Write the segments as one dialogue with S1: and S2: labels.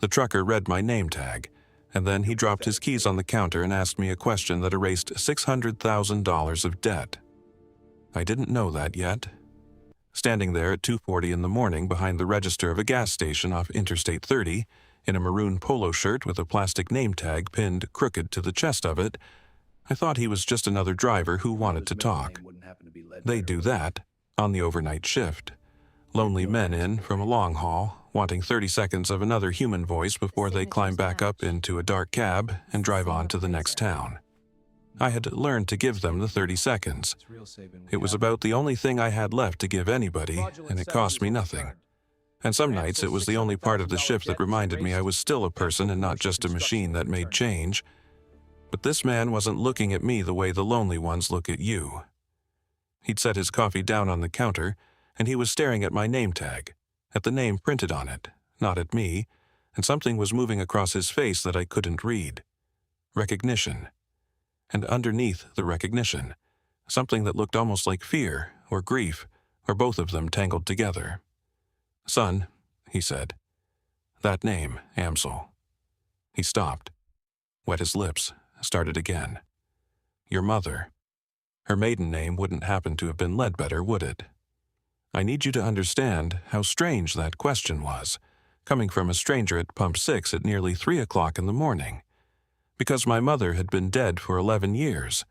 S1: The trucker read my name tag, and then he dropped his keys on the counter and asked me a question that erased $600,000 of debt. I didn't know that yet. Standing there at 2:40 in the morning behind the register of a gas station off Interstate 30, in a maroon polo shirt with a plastic name tag pinned crooked to the chest of it, I thought he was just another driver who wanted to talk. They do that on the overnight shift. Lonely men in from a long haul, wanting 30 seconds of another human voice before they climb back up into a dark cab and drive on to the next town. I had learned to give them the 30 seconds. It was about the only thing I had left to give anybody, and it cost me nothing. And some nights it was the only part of the shift that reminded me I was still a person and not just a machine that made change. But this man wasn't looking at me the way the lonely ones look at you. He'd set his coffee down on the counter, and he was staring at my name tag, at the name printed on it, not at me, and something was moving across his face that I couldn't read. Recognition. And underneath the recognition, something that looked almost like fear or grief, or both of them tangled together. "Son," he said. "That name, Amsel." He stopped, wet his lips, started again. "Your mother. Her maiden name wouldn't happen to have been Ledbetter, would it?" I need you to understand how strange that question was, coming from a stranger at Pump 6 at nearly 3 o'clock in the morning. Because my mother had been dead for 11 years,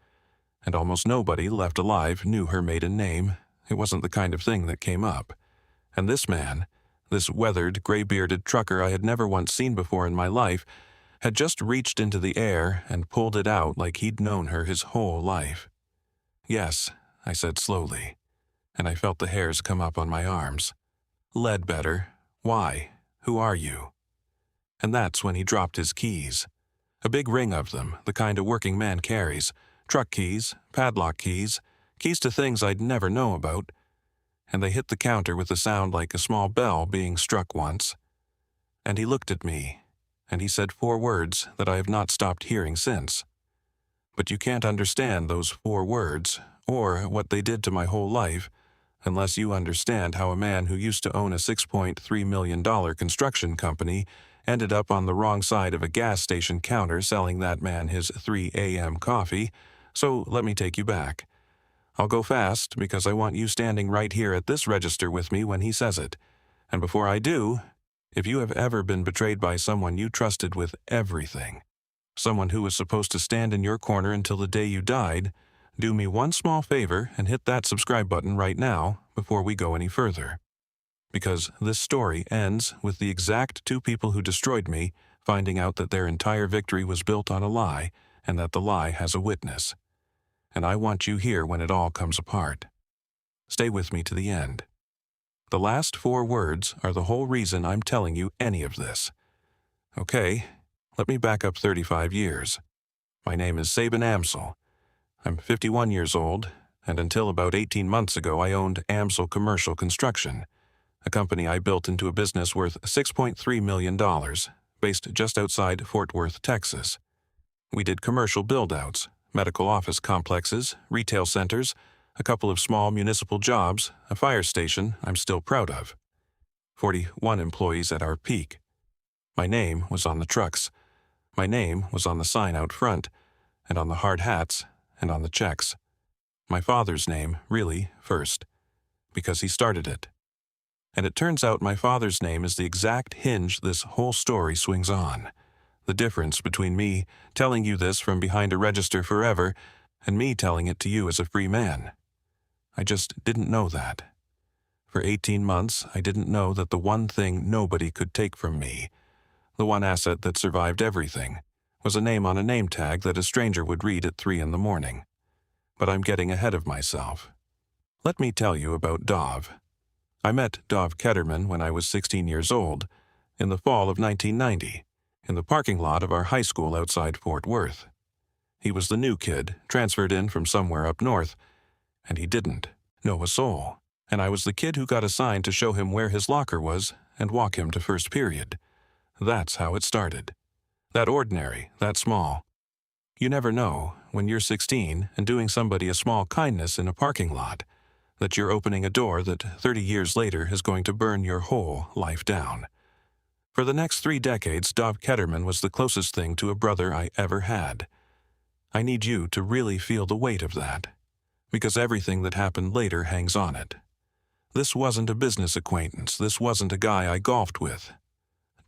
S1: and almost nobody left alive knew her maiden name. It wasn't the kind of thing that came up. And this man, this weathered, gray-bearded trucker I had never once seen before in my life, had just reached into the air and pulled it out like he'd known her his whole life. "Yes," I said slowly, and I felt the hairs come up on my arms. "Ledbetter, why? Who are you?" And that's when he dropped his keys. A big ring of them, the kind a working man carries, truck keys, padlock keys, keys to things I'd never know about, and they hit the counter with a sound like a small bell being struck once. And he looked at me, and he said 4 words that I have not stopped hearing since. But you can't understand those 4 words, or what they did to my whole life, unless you understand how a man who used to own a $6.3 million construction company ended up on the wrong side of a gas station counter selling that man his 3 a.m. coffee. So let me take you back. I'll go fast because I want you standing right here at this register with me when he says it. And before I do, if you have ever been betrayed by someone you trusted with everything, someone who was supposed to stand in your corner until the day you died, do me one small favor and hit that subscribe button right now before we go any further. Because this story ends with the exact 2 people who destroyed me finding out that their entire victory was built on a lie and that the lie has a witness. And I want you here when it all comes apart. Stay with me to the end. The last 4 words are the whole reason I'm telling you any of this. Okay, let me back up 35 years. My name is Sabin Amsel. I'm 51 years old, and until about 18 months ago I owned Amsel Commercial Construction, a company I built into a business worth $6.3 million, based just outside Fort Worth, Texas. We did commercial build-outs, medical office complexes, retail centers, a couple of small municipal jobs, a fire station I'm still proud of. 41 employees at our peak. My name was on the trucks. My name was on the sign out front, and on the hard hats, and on the checks. My father's name, really, first, because he started it. And it turns out my father's name is the exact hinge this whole story swings on. The difference between me telling you this from behind a register forever and me telling it to you as a free man. I just didn't know that. For 18 months, I didn't know that the one thing nobody could take from me, the one asset that survived everything, was a name on a name tag that a stranger would read at 3 in the morning. But I'm getting ahead of myself. Let me tell you about Dov. I met Dov Ketterman when I was 16 years old, in the fall of 1990, in the parking lot of our high school outside Fort Worth. He was the new kid, transferred in from somewhere up north, and he didn't know a soul, and I was the kid who got assigned to show him where his locker was and walk him to first period. That's how it started. That ordinary, that small. You never know, when you're 16 and doing somebody a small kindness in a parking lot, that you're opening a door that 30 years later is going to burn your whole life down. For the next 3 decades, Dov Ketterman was the closest thing to a brother I ever had. I need you to really feel the weight of that, because everything that happened later hangs on it. This wasn't a business acquaintance. This wasn't a guy I golfed with.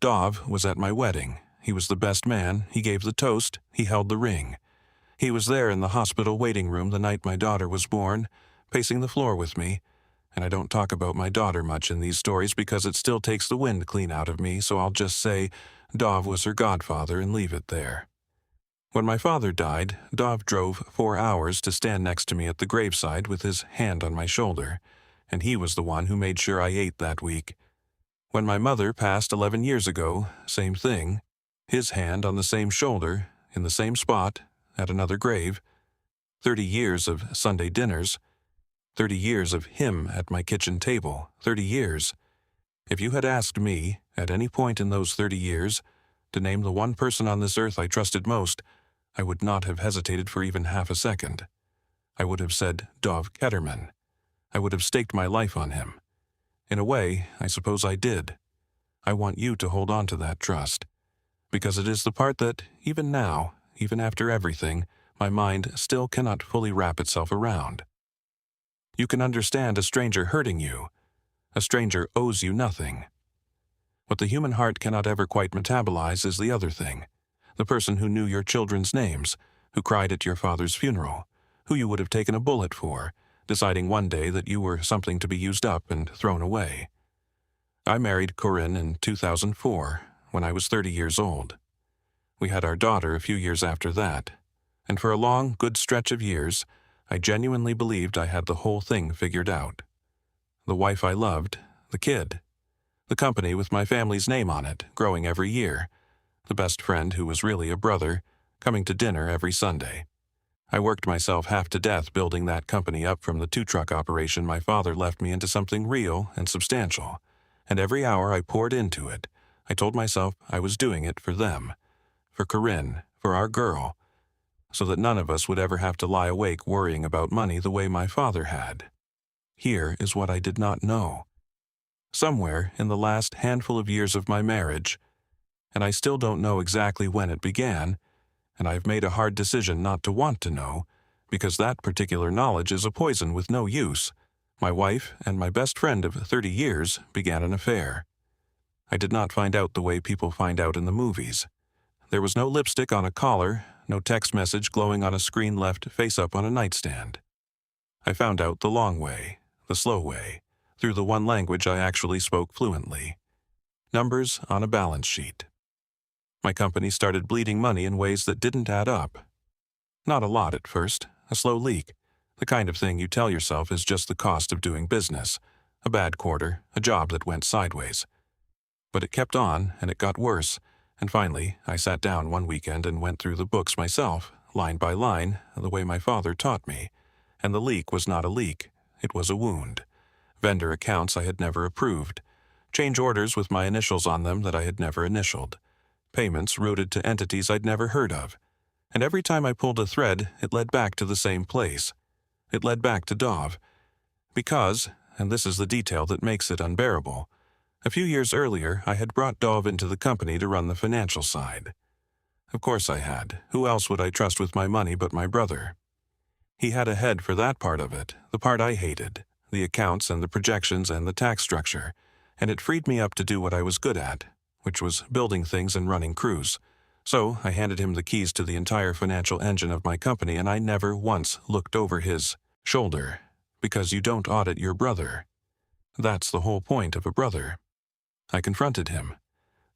S1: Dov was at my wedding. He was the best man. He gave the toast. He held the ring. He was there in the hospital waiting room the night my daughter was born, pacing the floor with me. And I don't talk about my daughter much in these stories because it still takes the wind clean out of me, so I'll just say Dov was her godfather and leave it there. When my father died, Dov drove 4 hours to stand next to me at the graveside with his hand on my shoulder, and he was the one who made sure I ate that week. When my mother passed 11 years ago, same thing, his hand on the same shoulder, in the same spot, at another grave. 30 years of Sunday dinners, 30 years of him at my kitchen table, 30 years. If you had asked me, at any point in those 30 years, to name the one person on this earth I trusted most, I would not have hesitated for even half a second. I would have said Dov Ketterman. I would have staked my life on him. In a way, I suppose I did. I want you to hold on to that trust, because it is the part that, even now, even after everything, my mind still cannot fully wrap itself around. You can understand a stranger hurting you. A stranger owes you nothing. What the human heart cannot ever quite metabolize is the other thing. The person who knew your children's names, who cried at your father's funeral, who you would have taken a bullet for, deciding one day that you were something to be used up and thrown away. I married Corinne in 2004, when I was 30 years old. We had our daughter a few years after that, and for a long, good stretch of years, I genuinely believed I had the whole thing figured out. The wife I loved, the kid, the company with my family's name on it, growing every year, the best friend who was really a brother, coming to dinner every Sunday. I worked myself half to death building that company up from the 2-truck operation my father left me into something real and substantial, and every hour I poured into it, I told myself I was doing it for them, for Corinne, for our girl, so that none of us would ever have to lie awake worrying about money the way my father had. Here is what I did not know. Somewhere in the last handful of years of my marriage, and I still don't know exactly when it began, and I've made a hard decision not to want to know, because that particular knowledge is a poison with no use, my wife and my best friend of 30 years began an affair. I did not find out the way people find out in the movies. There was no lipstick on a collar, no text message glowing on a screen left face up on a nightstand. I found out the long way, the slow way, through the one language I actually spoke fluently. Numbers on a balance sheet. My company started bleeding money in ways that didn't add up. Not a lot at first, a slow leak, the kind of thing you tell yourself is just the cost of doing business, a bad quarter, a job that went sideways. But it kept on, and it got worse, and finally I sat down one weekend and went through the books myself, line by line, the way my father taught me, and the leak was not a leak, it was a wound. Vendor accounts I had never approved, change orders with my initials on them that I had never initialed, payments routed to entities I'd never heard of, and every time I pulled a thread, it led back to the same place. It led back to Dov. Because, and this is the detail that makes it unbearable, a few years earlier I had brought Dov into the company to run the financial side. Of course I had. Who else would I trust with my money but my brother? He had a head for that part of it, the part I hated, the accounts and the projections and the tax structure, and it freed me up to do what I was good at, which was building things and running crews. So I handed him the keys to the entire financial engine of my company, and I never once looked over his shoulder, because you don't audit your brother. That's the whole point of a brother. I confronted him.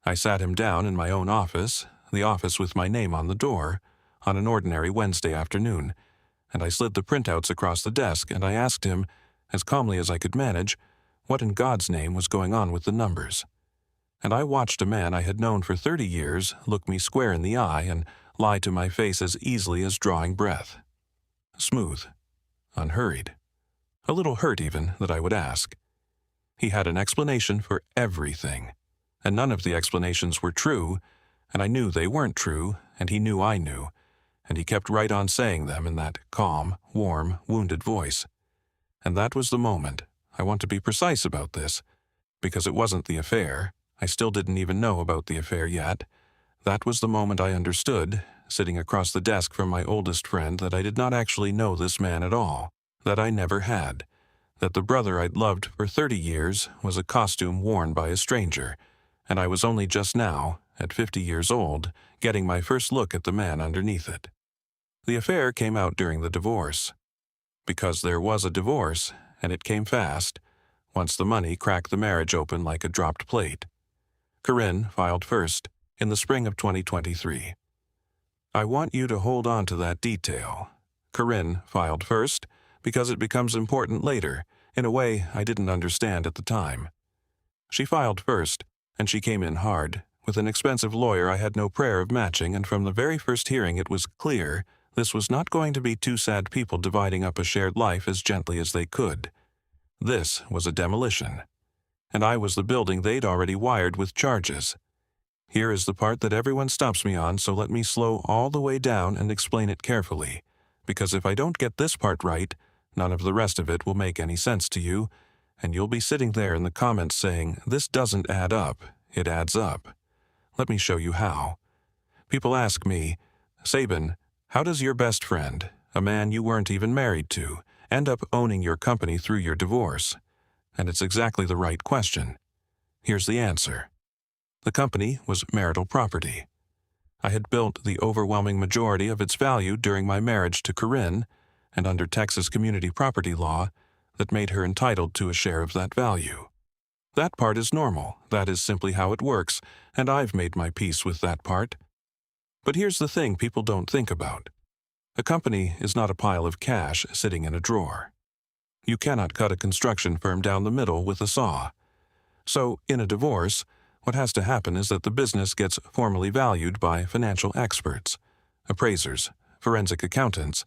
S1: I sat him down in my own office, the office with my name on the door, on an ordinary Wednesday afternoon, and I slid the printouts across the desk, and I asked him, as calmly as I could manage, what in God's name was going on with the numbers. And I watched a man I had known for 30 years look me square in the eye and lie to my face as easily as drawing breath. Smooth, unhurried, a little hurt even that I would ask. He had an explanation for everything, and none of the explanations were true, and I knew they weren't true, and he knew I knew, and he kept right on saying them in that calm, warm, wounded voice. And that was the moment. I want to be precise about this, because it wasn't the affair. I still didn't even know about the affair yet. That was the moment I understood, sitting across the desk from my oldest friend, that I did not actually know this man at all, that I never had, that the brother I'd loved for 30 years was a costume worn by a stranger, and I was only just now, at 50 years old, getting my first look at the man underneath it. The affair came out during the divorce. Because there was a divorce, and it came fast, once the money cracked the marriage open like a dropped plate. Corinne filed first, in the spring of 2023. I want you to hold on to that detail. Corinne filed first, because it becomes important later, in a way I didn't understand at the time. She filed first, and she came in hard, with an expensive lawyer I had no prayer of matching, and from the very first hearing it was clear this was not going to be two sad people dividing up a shared life as gently as they could. This was a demolition, and I was the building they'd already wired with charges. Here is the part that everyone stops me on, so let me slow all the way down and explain it carefully, because if I don't get this part right, none of the rest of it will make any sense to you, and you'll be sitting there in the comments saying, "This doesn't add up, it adds up." Let me show you how. People ask me, "Sabin, how does your best friend, a man you weren't even married to, end up owning your company through your divorce?" And it's exactly the right question. Here's the answer. The company was marital property. I had built the overwhelming majority of its value during my marriage to Corinne, and under Texas community property law, that made her entitled to a share of that value. That part is normal, that is simply how it works, and I've made my peace with that part. But here's the thing people don't think about. A company is not a pile of cash sitting in a drawer. You cannot cut a construction firm down the middle with a saw. So, in a divorce, what has to happen is that the business gets formally valued by financial experts, appraisers, forensic accountants,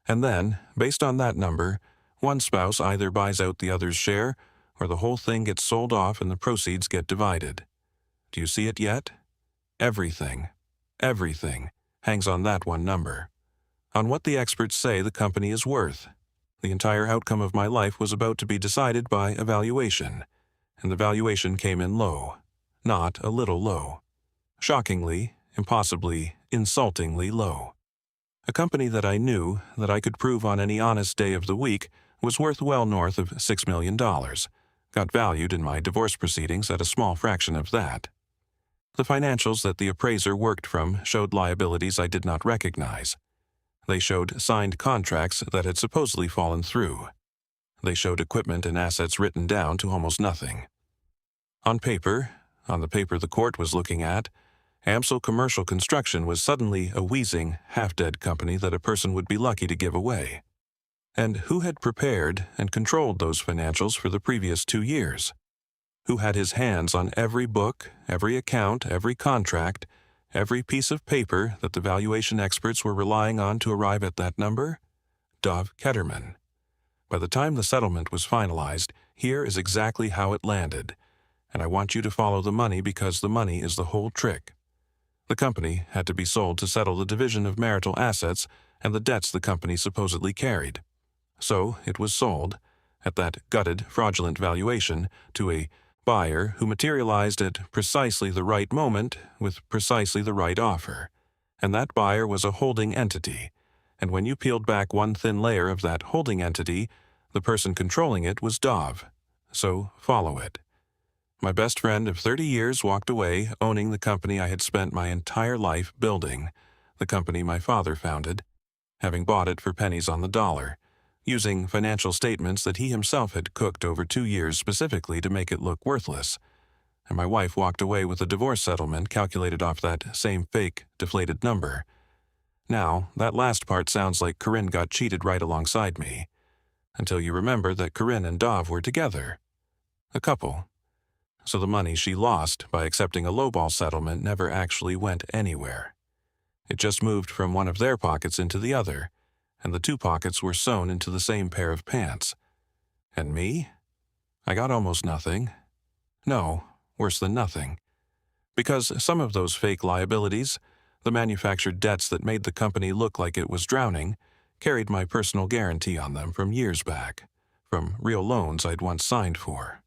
S1: and then, based on that number, one spouse either buys out the other's share or the whole thing gets sold off and the proceeds get divided. Do you see it yet? Everything hangs on that one number. On what the experts say the company is worth. The entire outcome of my life was about to be decided by a valuation, and the valuation came in low, not a little low. Shockingly, impossibly, insultingly low. A company that I knew, that I could prove on any honest day of the week, was worth well north of $6 million, got valued in my divorce proceedings at a small fraction of that. The financials that the appraiser worked from showed liabilities I did not recognize. They showed signed contracts that had supposedly fallen through. They showed equipment and assets written down to almost nothing. On the paper the court was looking at, Amsel Commercial Construction was suddenly a wheezing, half-dead company that a person would be lucky to give away. And who had prepared and controlled those financials for the previous 2 years? Who had his hands on every book, every account, every contract, every piece of paper that the valuation experts were relying on to arrive at that number? Dov Ketterman. By the time the settlement was finalized, here is exactly how it landed, and I want you to follow the money because the money is the whole trick. The company had to be sold to settle the division of marital assets and the debts the company supposedly carried. So it was sold, at that gutted, fraudulent valuation, to a buyer who materialized at precisely the right moment with precisely the right offer. And that buyer was a holding entity, and when you peeled back one thin layer of that holding entity, the person controlling it was Dov. So follow it. My best friend of 30 years walked away owning the company I had spent my entire life building, the company my father founded, having bought it for pennies on the dollar, using financial statements that he himself had cooked over 2 years specifically to make it look worthless. And my wife walked away with a divorce settlement calculated off that same fake, deflated number. Now, that last part sounds like Corinne got cheated right alongside me, until you remember that Corinne and Dov were together. A couple. So the money she lost by accepting a lowball settlement never actually went anywhere. It just moved from one of their pockets into the other, and the two pockets were sewn into the same pair of pants. And me? I got almost nothing. No, worse than nothing. Because some of those fake liabilities, the manufactured debts that made the company look like it was drowning, carried my personal guarantee on them from years back, from real loans I'd once signed for.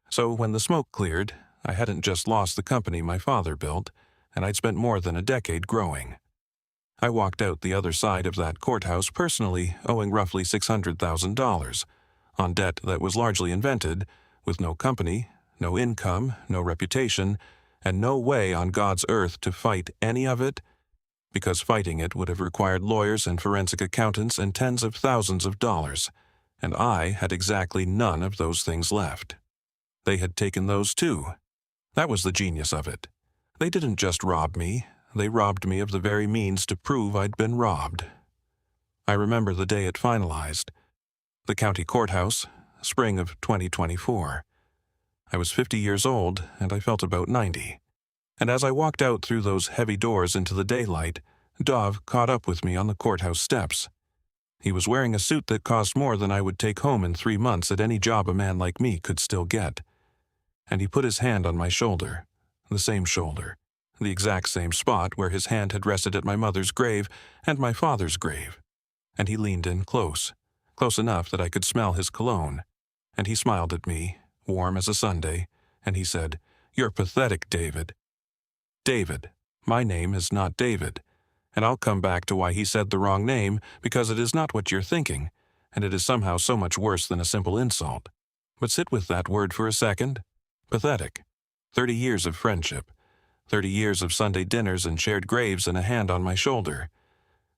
S1: So when the smoke cleared, I hadn't just lost the company my father built, and I'd spent more than a decade growing. I walked out the other side of that courthouse personally owing roughly $600,000, on debt that was largely invented, with no company, no income, no reputation, and no way on God's earth to fight any of it, because fighting it would have required lawyers and forensic accountants and tens of thousands of dollars, and I had exactly none of those things left. They had taken those too. That was the genius of it. They didn't just rob me, they robbed me of the very means to prove I'd been robbed. I remember the day it finalized. The county courthouse, spring of 2024. I was 50 years old, and I felt about 90. And as I walked out through those heavy doors into the daylight, Dov caught up with me on the courthouse steps. He was wearing a suit that cost more than I would take home in 3 months at any job a man like me could still get. And he put his hand on my shoulder, the same shoulder, the exact same spot where his hand had rested at my mother's grave and my father's grave. And he leaned in close enough that I could smell his cologne. And he smiled at me, warm as a Sunday, and he said, "You're pathetic, David." David. My name is not David. And I'll come back to why he said the wrong name, because it is not what you're thinking, and it is somehow so much worse than a simple insult. But sit with that word for a second. Pathetic. 30 years of friendship. 30 years of Sunday dinners and shared graves and a hand on my shoulder.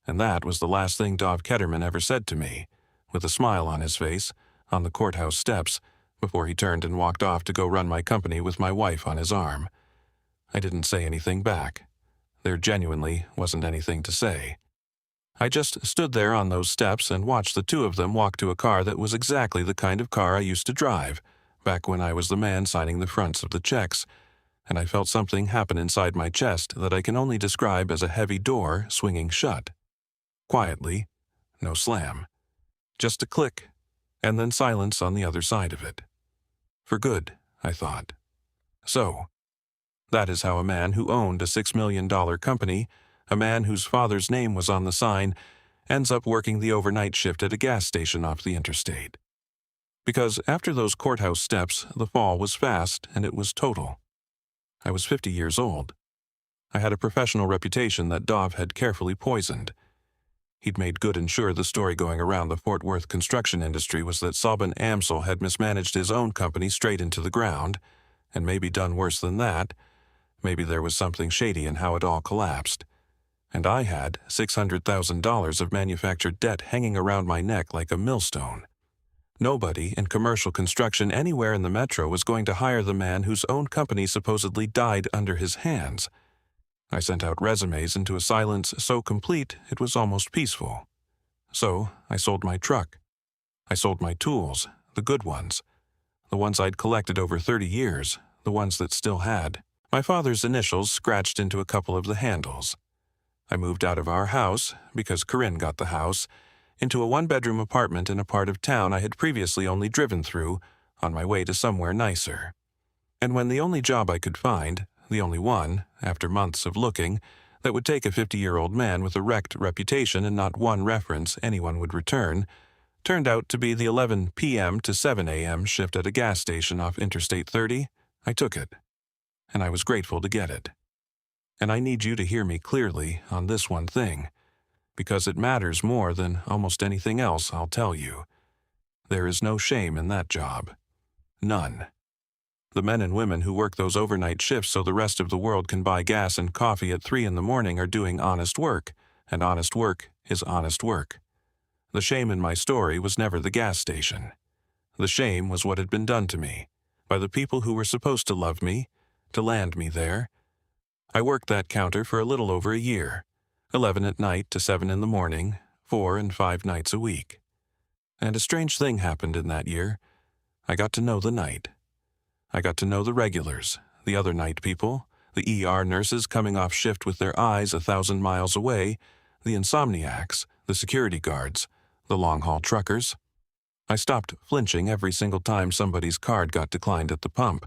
S1: And that was the last thing Dov Ketterman ever said to me, with a smile on his face, on the courthouse steps, before he turned and walked off to go run my company with my wife on his arm. I didn't say anything back. There genuinely wasn't anything to say. I just stood there on those steps and watched the two of them walk to a car that was exactly the kind of car I used to drive, back when I was the man signing the fronts of the checks, and I felt something happen inside my chest that I can only describe as a heavy door swinging shut. Quietly, no slam. Just a click, and then silence on the other side of it. For good, I thought. So, that is how a man who owned a $6 million company, a man whose father's name was on the sign, ends up working the overnight shift at a gas station off the interstate. Because after those courthouse steps, the fall was fast and it was total. I was 50 years old. I had a professional reputation that Dov had carefully poisoned. He'd made good and sure the story going around the Fort Worth construction industry was that Sabin Amsel had mismanaged his own company straight into the ground, and maybe done worse than that. Maybe there was something shady in how it all collapsed. And I had $600,000 of manufactured debt hanging around my neck like a millstone. Nobody in commercial construction anywhere in the metro was going to hire the man whose own company supposedly died under his hands. I sent out resumes into a silence so complete it was almost peaceful. So I sold my truck. I sold my tools, the good ones. The ones I'd collected over 30 years, the ones that still had my father's initials scratched into a couple of the handles. I moved out of our house, because Corinne got the house, into a one-bedroom apartment in a part of town I had previously only driven through, on my way to somewhere nicer. And when the only job I could find, the only one, after months of looking, that would take a 50-year-old man with a wrecked reputation and not one reference anyone would return, turned out to be the 11 p.m. to 7 a.m. shift at a gas station off Interstate 30, I took it. And I was grateful to get it. And I need you to hear me clearly on this one thing, because it matters more than almost anything else I'll tell you. There is no shame in that job. None. The men and women who work those overnight shifts so the rest of the world can buy gas and coffee at 3 a.m. are doing honest work, and honest work is honest work. The shame in my story was never the gas station. The shame was what had been done to me, by the people who were supposed to love me, to land me there. I worked that counter for a little over a year, 11 at night to 7 in the morning, 4 and 5 nights a week. And a strange thing happened in that year. I got to know the night. I got to know the regulars, the other night people, the ER nurses coming off shift with their eyes 1,000 miles away, the insomniacs, the security guards, the long-haul truckers. I stopped flinching every single time somebody's card got declined at the pump,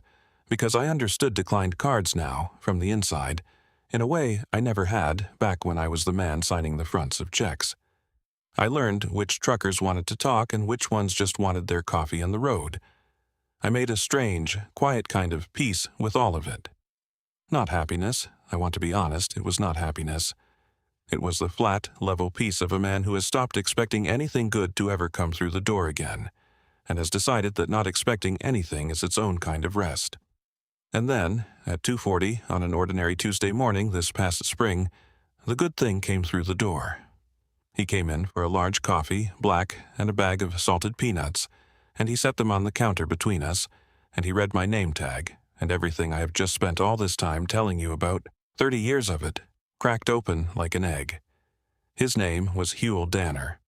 S1: because I understood declined cards now, from the inside, in a way I never had back when I was the man signing the fronts of checks. I learned which truckers wanted to talk and which ones just wanted their coffee on the road. I made a strange, quiet kind of peace with all of it. Not happiness. I want to be honest, it was not happiness. It was the flat, level peace of a man who has stopped expecting anything good to ever come through the door again, and has decided that not expecting anything is its own kind of rest. And then, at 2:40 on an ordinary Tuesday morning this past spring, the good thing came through the door. He came in for a large coffee, black, and a bag of salted peanuts, and he set them on the counter between us, and he read my name tag, and everything I have just spent all this time telling you about, 30 years of it, cracked open like an egg. His name was Huel Danner.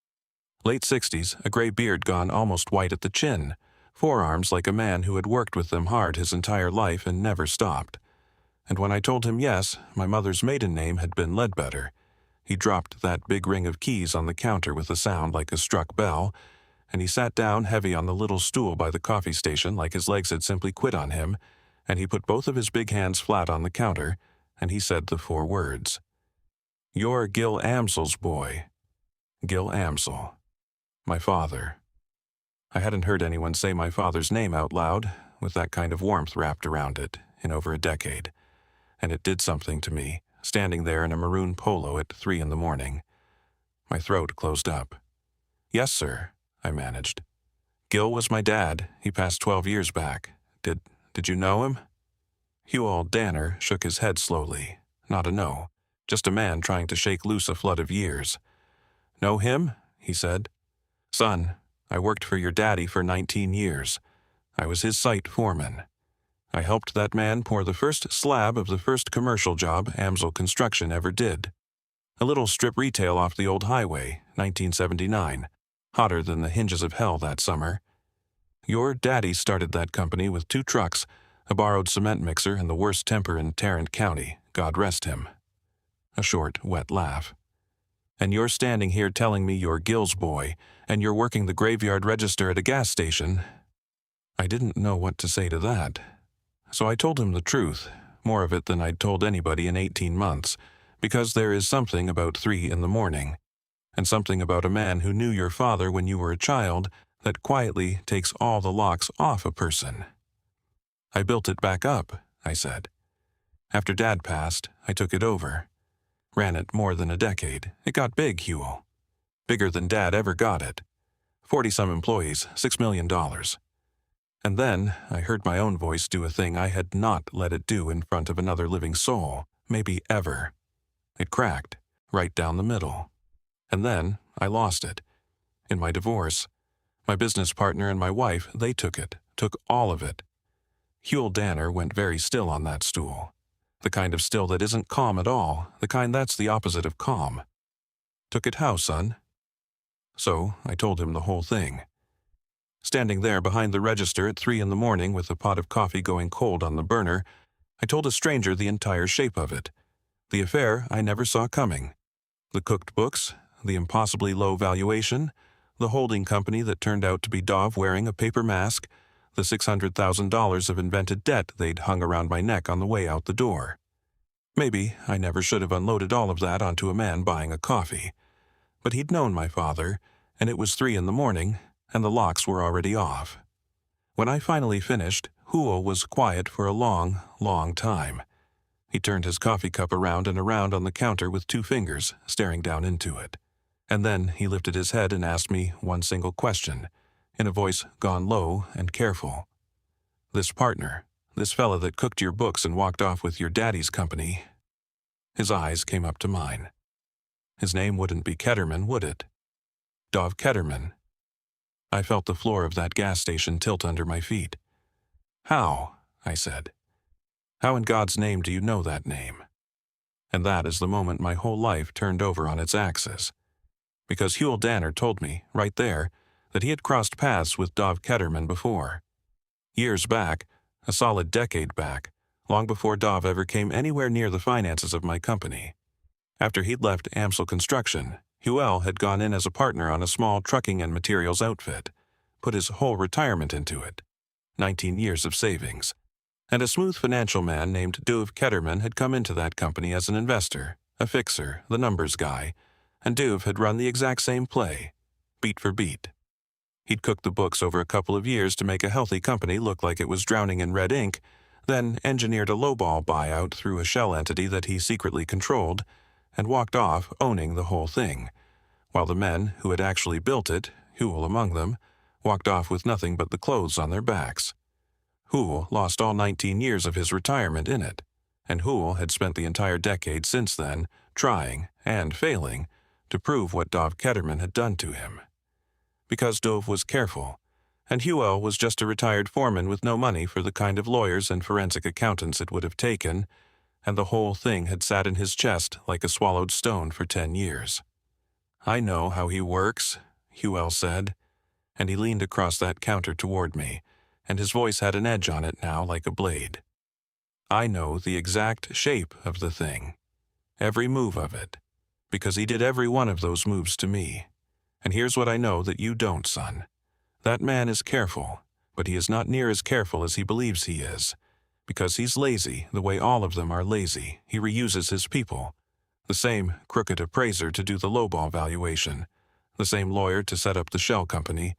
S1: Late 60s, a gray beard gone almost white at the chin, forearms like a man who had worked with them hard his entire life and never stopped. And when I told him yes, my mother's maiden name had been Ledbetter, he dropped that big ring of keys on the counter with a sound like a struck bell, and he sat down heavy on the little stool by the coffee station like his legs had simply quit on him, and he put both of his big hands flat on the counter, and he said the 4 words. "You're Gil Amsel's boy." Gil Amsel. My father. I hadn't heard anyone say my father's name out loud, with that kind of warmth wrapped around it, in over a decade, and it did something to me, standing there in a maroon polo at 3 a.m. My throat closed up. "Yes, sir," I managed. "Gil was my dad. He passed 12 years back. Did you know him?" Huel Danner shook his head slowly. Not a no, just a man trying to shake loose a flood of years. "Know him?" he said. "Son, I worked for your daddy for 19 years. I was his site foreman. I helped that man pour the first slab of the first commercial job Amsel Construction ever did. A little strip retail off the old highway, 1979. Hotter than the hinges of hell that summer. Your daddy started that company with 2 trucks, a borrowed cement mixer, and the worst temper in Tarrant County, God rest him." A short, wet laugh. "And you're standing here telling me you're Gil's boy, and you're working the graveyard register at a gas station." I didn't know what to say to that. So I told him the truth, more of it than I'd told anybody in 18 months, because there is something about 3 a.m, and something about a man who knew your father when you were a child that quietly takes all the locks off a person. "I built it back up," I said. "After Dad passed, I took it over. Ran it more than a decade. It got big, Huel. Bigger than Dad ever got it. 40-some employees, $6 million. And then I heard my own voice do a thing I had not let it do in front of another living soul, maybe ever. It cracked, right down the middle. And then I lost it. In my divorce, my business partner and my wife, they took all of it. Huel Danner went very still on that stool. The kind of still that isn't calm at all, the kind that's the opposite of calm. Took it how, son? So I told him the whole thing. Standing there behind the register at 3 a.m. with a pot of coffee going cold on the burner, I told a stranger the entire shape of it. The affair I never saw coming. The cooked books, the impossibly low valuation, the holding company that turned out to be Dov wearing a paper mask, the $600,000 of invented debt they'd hung around my neck on the way out the door. Maybe I never should have unloaded all of that onto a man buying a coffee. But he'd known my father, and it was 3 a.m, and the locks were already off. When I finally finished, Huel was quiet for a long, long time. He turned his coffee cup around and around on the counter with 2 fingers, staring down into it. And then he lifted his head and asked me one single question, in a voice gone low and careful. "This partner, this fella that cooked your books and walked off with your daddy's company." His eyes came up to mine. His name wouldn't be Ketterman, would it? Dov Ketterman. I felt the floor of that gas station tilt under my feet. "How?" I said. "How in God's name do you know that name?" And that is the moment my whole life turned over on its axis. Because Huel Danner told me, right there, that he had crossed paths with Dov Ketterman before. Years back, a solid decade back, long before Dov ever came anywhere near the finances of my company. After he'd left Amsel Construction, Huel had gone in as a partner on a small trucking and materials outfit, put his whole retirement into it, 19 years of savings. And a smooth financial man named Dov Ketterman had come into that company as an investor, a fixer, the numbers guy, and Dov had run the exact same play, beat for beat. He'd cooked the books over a couple of years to make a healthy company look like it was drowning in red ink, then engineered a lowball buyout through a shell entity that he secretly controlled, and walked off owning the whole thing, while the men who had actually built it, Huell among them, walked off with nothing but the clothes on their backs. Huell lost all 19 years of his retirement in it, and Huell had spent the entire decade since then trying, and failing, to prove what Dov Ketterman had done to him. Because Dov was careful, and Huell was just a retired foreman with no money for the kind of lawyers and forensic accountants it would have taken, and the whole thing had sat in his chest like a swallowed stone for 10 years. "I know how he works," Huell said, and he leaned across that counter toward me, and his voice had an edge on it now like a blade. "I know the exact shape of the thing, every move of it, because he did every one of those moves to me. And here's what I know that you don't, son. That man is careful, but he is not near as careful as he believes he is. Because he's lazy, the way all of them are lazy, he reuses his people. The same crooked appraiser to do the lowball valuation, the same lawyer to set up the shell company,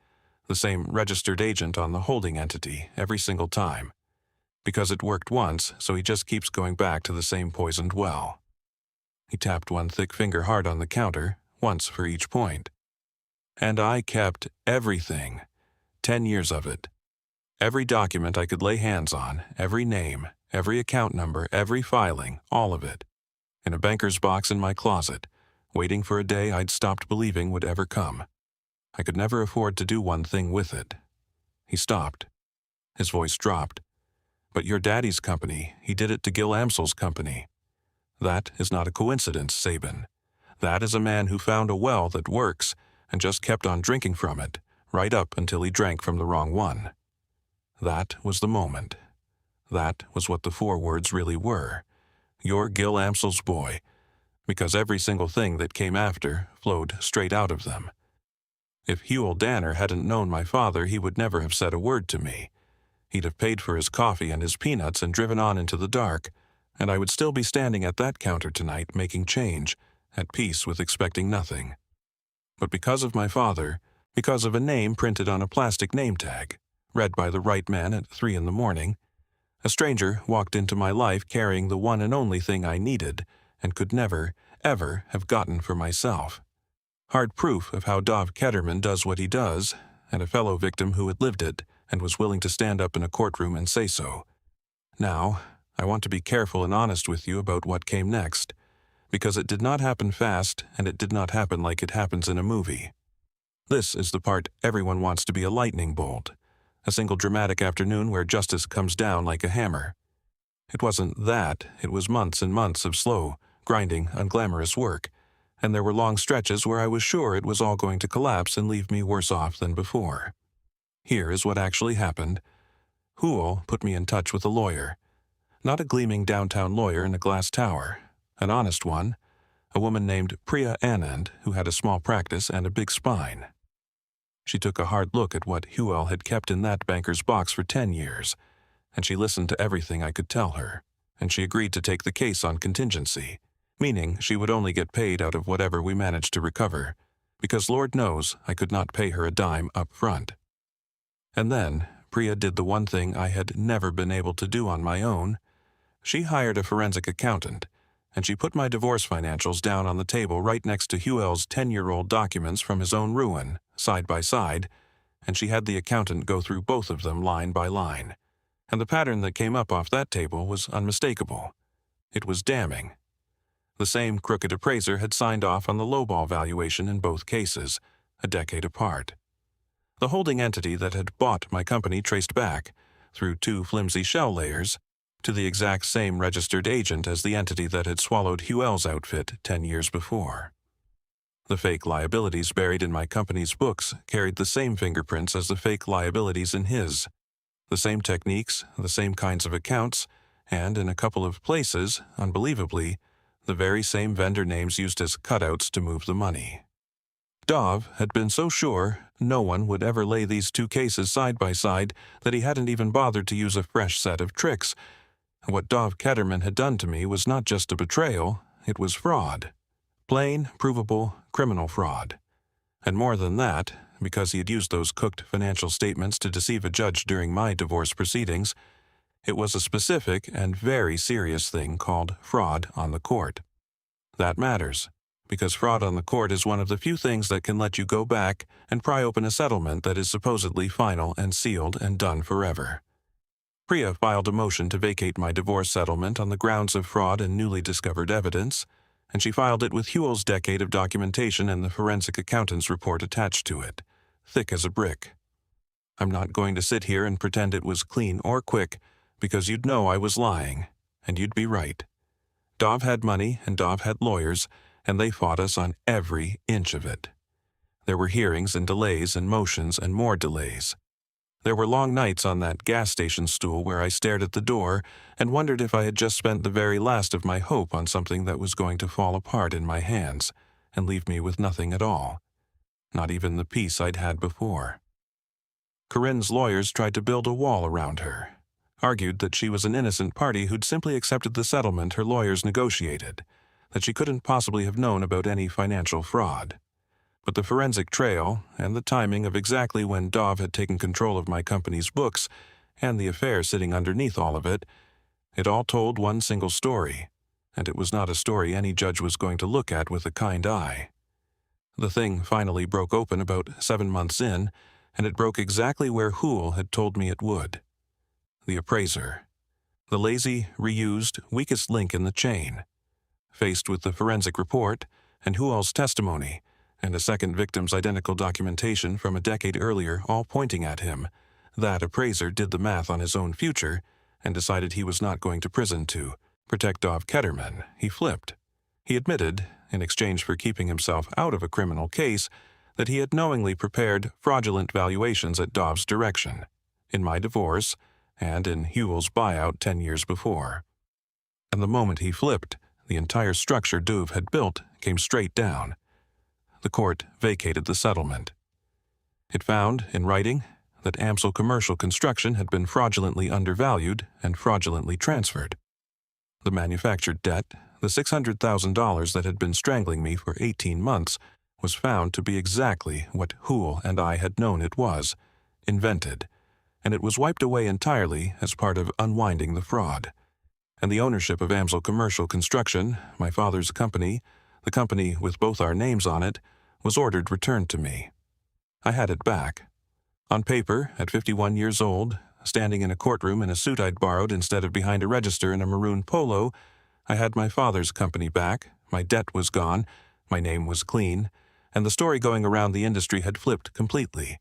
S1: the same registered agent on the holding entity every single time. Because it worked once, so he just keeps going back to the same poisoned well." He tapped one thick finger hard on the counter, once for each point. "And I kept everything, 10 years of it. Every document I could lay hands on, every name, every account number, every filing, all of it, in a banker's box in my closet, waiting for a day I'd stopped believing would ever come. I could never afford to do one thing with it." He stopped. His voice dropped. "But your daddy's company, he did it to Gil Amsel's company. That is not a coincidence, Sabin. That is a man who found a well that works and just kept on drinking from it, right up until he drank from the wrong one. That was the moment. That was what the 4 words really were. You're Gil Amsel's boy, because every single thing that came after flowed straight out of them. If Huell Danner hadn't known my father, he would never have said a word to me. He'd have paid for his coffee and his peanuts and driven on into the dark, and I would still be standing at that counter tonight making change, at peace with expecting nothing. But because of my father, because of a name printed on a plastic name tag, read by the right man at 3 in the morning, a stranger walked into my life carrying the one and only thing I needed and could never, ever have gotten for myself. Hard proof of how Dov Ketterman does what he does, and a fellow victim who had lived it and was willing to stand up in a courtroom and say so. Now, I want to be careful and honest with you about what came next, because it did not happen fast and it did not happen like it happens in a movie. This is the part everyone wants to be a lightning bolt, a single dramatic afternoon where justice comes down like a hammer. It wasn't that, it was months and months of slow, grinding, unglamorous work, and there were long stretches where I was sure it was all going to collapse and leave me worse off than before. Here is what actually happened. Huell put me in touch with a lawyer. Not a gleaming downtown lawyer in a glass tower, an honest one, a woman named Priya Anand who had a small practice and a big spine. She took a hard look at what Huell had kept in that banker's box for 10 years, and she listened to everything I could tell her, and she agreed to take the case on contingency, meaning she would only get paid out of whatever we managed to recover, because Lord knows I could not pay her a dime up front. And then Priya did the one thing I had never been able to do on my own. She hired a forensic accountant, and she put my divorce financials down on the table right next to Huell's 10-year-old documents from his own ruin, side by side, and she had the accountant go through both of them line by line. And the pattern that came up off that table was unmistakable. It was damning. The same crooked appraiser had signed off on the lowball valuation in both cases, a decade apart. The holding entity that had bought my company traced back, through 2 flimsy shell layers, to the exact same registered agent as the entity that had swallowed Huell's outfit 10 years before. The fake liabilities buried in my company's books carried the same fingerprints as the fake liabilities in his, the same techniques, the same kinds of accounts, and in a couple of places, unbelievably, the very same vendor names used as cutouts to move the money. Dov had been so sure no one would ever lay these 2 cases side by side that he hadn't even bothered to use a fresh set of tricks. What Dov Ketterman had done to me was not just a betrayal, it was fraud. Plain, provable, criminal fraud. And more than that, because he had used those cooked financial statements to deceive a judge during my divorce proceedings. It was a specific and very serious thing called fraud on the court. That matters, because fraud on the court is one of the few things that can let you go back and pry open a settlement that is supposedly final and sealed and done forever. Priya filed a motion to vacate my divorce settlement on the grounds of fraud and newly discovered evidence, and she filed it with Huell's decade of documentation and the forensic accountant's report attached to it, thick as a brick. I'm not going to sit here and pretend it was clean or quick, because you'd know I was lying, and you'd be right. Dov had money and Dov had lawyers, and they fought us on every inch of it. There were hearings and delays and motions and more delays. There were long nights on that gas station stool where I stared at the door and wondered if I had just spent the very last of my hope on something that was going to fall apart in my hands and leave me with nothing at all, not even the peace I'd had before. Corinne's lawyers tried to build a wall around her, argued that she was an innocent party who'd simply accepted the settlement her lawyers negotiated, that she couldn't possibly have known about any financial fraud. But the forensic trail and the timing of exactly when Dov had taken control of my company's books and the affair sitting underneath all of it, it all told one single story, and it was not a story any judge was going to look at with a kind eye. The thing finally broke open about 7 months in, and it broke exactly where Huell had told me it would. The appraiser. The lazy, reused, weakest link in the chain. Faced with the forensic report and Huell's testimony, and a second victim's identical documentation from a decade earlier all pointing at him, that appraiser did the math on his own future and decided he was not going to prison to protect Dov Ketterman. He flipped. He admitted, in exchange for keeping himself out of a criminal case, that he had knowingly prepared fraudulent valuations at Dov's direction, in my divorce and in Huell's buyout 10 years before. And the moment he flipped, the entire structure Dov had built came straight down. The court vacated the settlement. It found, in writing, that Amsel Commercial Construction had been fraudulently undervalued and fraudulently transferred. The manufactured debt, the $600,000 that had been strangling me for 18 months, was found to be exactly what Huell and I had known it was, invented, and it was wiped away entirely as part of unwinding the fraud. And the ownership of Amsel Commercial Construction, my father's company, the company with both our names on it, was ordered returned to me. I had it back. On paper, at 51 years old, standing in a courtroom in a suit I'd borrowed instead of behind a register in a maroon polo, I had my father's company back, my debt was gone, my name was clean, and the story going around the industry had flipped completely.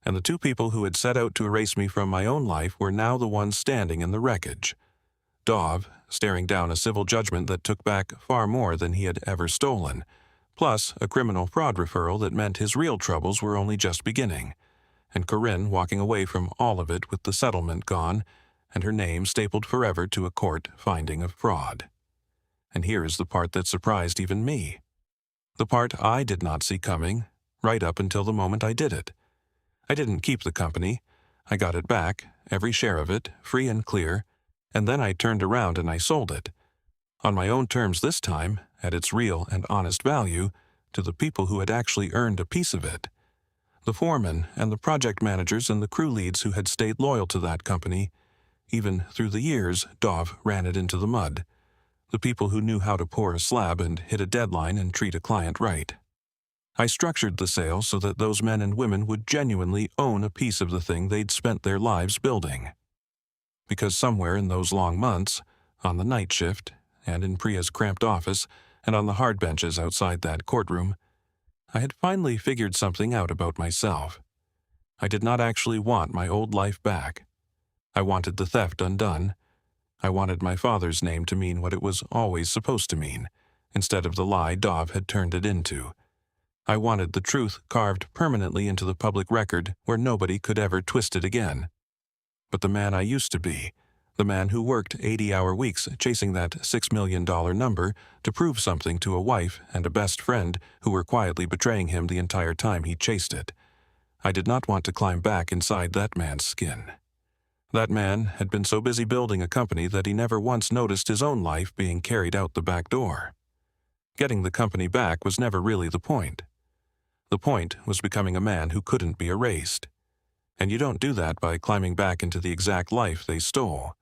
S1: And the two people who had set out to erase me from my own life were now the ones standing in the wreckage. Dov, staring down a civil judgment that took back far more than he had ever stolen, plus a criminal fraud referral that meant his real troubles were only just beginning, and Corinne walking away from all of it with the settlement gone and her name stapled forever to a court finding of fraud. And here is the part that surprised even me. The part I did not see coming, right up until the moment I did it. I didn't keep the company. I got it back, every share of it, free and clear, and then I turned around and I sold it. On my own terms this time, at its real and honest value, to the people who had actually earned a piece of it. The foremen and the project managers and the crew leads who had stayed loyal to that company. Even through the years, Dov ran it into the mud. The people who knew how to pour a slab and hit a deadline and treat a client right. I structured the sale so that those men and women would genuinely own a piece of the thing they'd spent their lives building. Because somewhere in those long months, on the night shift, and in Priya's cramped office, and on the hard benches outside that courtroom, I had finally figured something out about myself. I did not actually want my old life back. I wanted the theft undone. I wanted my father's name to mean what it was always supposed to mean, instead of the lie Dov had turned it into. I wanted the truth carved permanently into the public record where nobody could ever twist it again. But the man I used to be, the man who worked 80-hour weeks chasing that $6 million number to prove something to a wife and a best friend who were quietly betraying him the entire time he chased it. I did not want to climb back inside that man's skin. That man had been so busy building a company that he never once noticed his own life being carried out the back door. Getting the company back was never really the point. The point was becoming a man who couldn't be erased. And you don't do that by climbing back into the exact life they stole.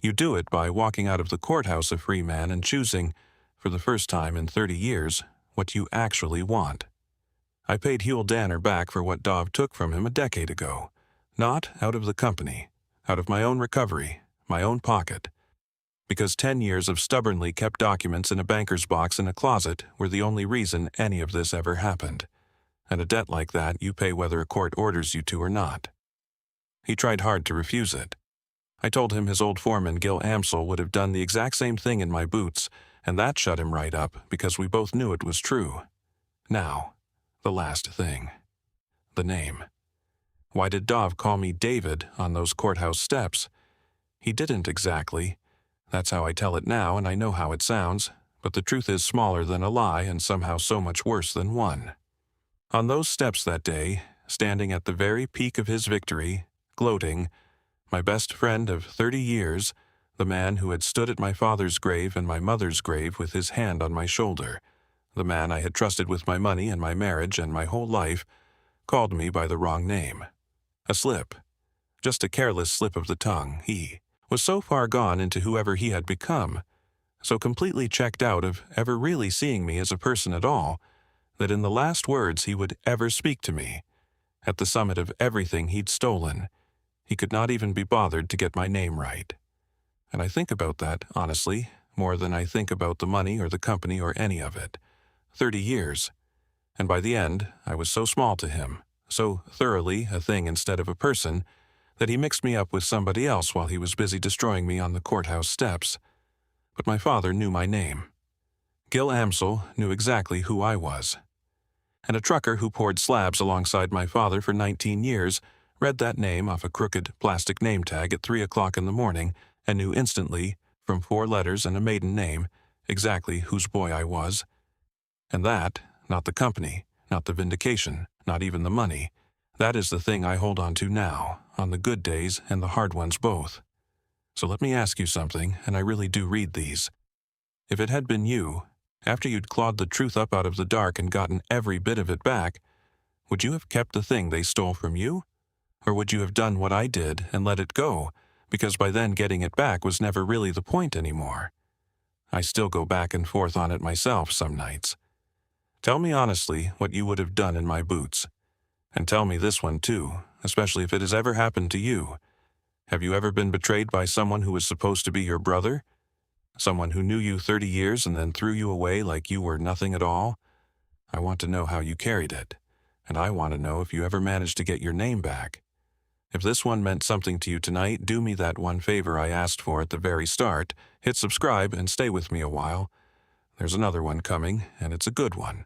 S1: You do it by walking out of the courthouse a free man and choosing, for the first time in 30 years, what you actually want. I paid Huell Danner back for what Dov took from him a decade ago. Not out of the company, out of my own recovery, my own pocket. Because 10 years of stubbornly kept documents in a banker's box in a closet were the only reason any of this ever happened. And a debt like that you pay whether a court orders you to or not. He tried hard to refuse it. I told him his old foreman Gil Amsel would have done the exact same thing in my boots, and that shut him right up because we both knew it was true. Now, the last thing. The name. Why did Dov call me David on those courthouse steps? He didn't exactly. That's how I tell it now, and I know how it sounds, but the truth is smaller than a lie and somehow so much worse than one. On those steps that day, standing at the very peak of his victory, gloating, my best friend of 30 years, the man who had stood at my father's grave and my mother's grave with his hand on my shoulder, the man I had trusted with my money and my marriage and my whole life, called me by the wrong name. A slip. Just a careless slip of the tongue. He was so far gone into whoever he had become, so completely checked out of ever really seeing me as a person at all, that in the last words he would ever speak to me, at the summit of everything he'd stolen, he could not even be bothered to get my name right. And I think about that, honestly, more than I think about the money or the company or any of it. 30 years. And by the end, I was so small to him, so thoroughly a thing instead of a person, that he mixed me up with somebody else while he was busy destroying me on the courthouse steps. But my father knew my name. Gil Amsel knew exactly who I was. And a trucker who poured slabs alongside my father for 19 years read that name off a crooked plastic name tag at 3 o'clock in the morning and knew instantly, from 4 letters and a maiden name, exactly whose boy I was. And that, not the company, not the vindication, not even the money, that is the thing I hold on to now, on the good days and the hard ones both. So let me ask you something, and I really do read these. If it had been you, after you'd clawed the truth up out of the dark and gotten every bit of it back, would you have kept the thing they stole from you? Or would you have done what I did and let it go, because by then getting it back was never really the point anymore? I still go back and forth on it myself some nights. Tell me honestly what you would have done in my boots. And tell me this one too, especially if it has ever happened to you. Have you ever been betrayed by someone who was supposed to be your brother? Someone who knew you 30 years and then threw you away like you were nothing at all? I want to know how you carried it, and I want to know if you ever managed to get your name back. If this one meant something to you tonight, do me that one favor I asked for at the very start. Hit subscribe and stay with me a while. There's another one coming, and it's a good one.